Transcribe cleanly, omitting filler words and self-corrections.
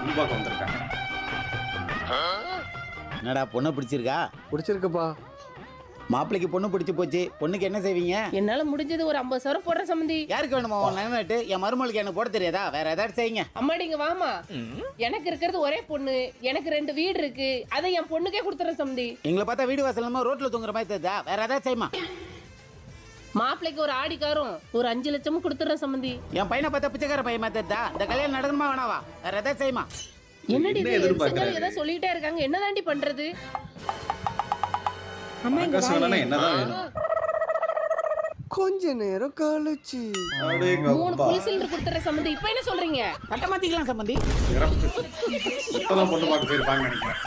பொண்ணு பார்க்க வந்திருக்காங்க. என்னடா பொண்ணு பிடிச்சிருக்கா? பிடிச்சிருக்குப்பா. மாப்பிள்ளைக்கு பொண்ணு பிடிச்சி போச்சு. பொண்ணுக்கு என்ன செய்வீங்க? என்னால முடிஞ்சது ஒரு 50 சவரம் போடுற சம்பந்தி. யாருக்கு வேணுமா நட்டு? என் மருமகளுக்கு என்ன போட தெரியாதா? வேற ஏதாவது செய்யுங்க. அம்மாடிங்க வாமா. எனக்கு இருக்கிறது ஒரே பொண்ணு, எனக்கு 2 வீடு இருக்கு, அதை என் பொண்ணுக்கே கொடுத்துறேன் சம்பந்தி. எங்களை பார்த்தா வீடு வாசல் ரோட்ல தூங்குற மாதிரி தெரியுதா? வேற ஏதாவது செய்யுமா? மாப்பிள்ளைக்கு ஒரு ஆடி காரும் ஒரு 5 லட்சமும் கொடுத்துறேன் சம்பந்தி. என் பையனை பார்த்தா பிச்சைக்கார பையன் மாதிரி தெரியுதா? இந்த கல்யாணம் நடக்கணுமா வேணாவா? வேற ஏதாவது செய்யுமா? என்னடி என்ன இது? எதிர்பார்க்கறாரு? ஏதோ சொல்லிட்டே இருக்காங்க, என்னதாண்டி பண்றது? பணக்காசு வேணா என்னதான் வேணும்? கொஞ்ச நேரம் கழிச்சு 3 புல் சிலிண்டர் கொடுத்துற சம்பந்தி. இப்ப என்ன சொல்றீங்க? கட்ட மாத்திக்கலாம் சம்பந்தி. இப்பதான் பொண்ணு பார்க்க போயிருப்பாங்கன்னு நினைக்கிறேன்.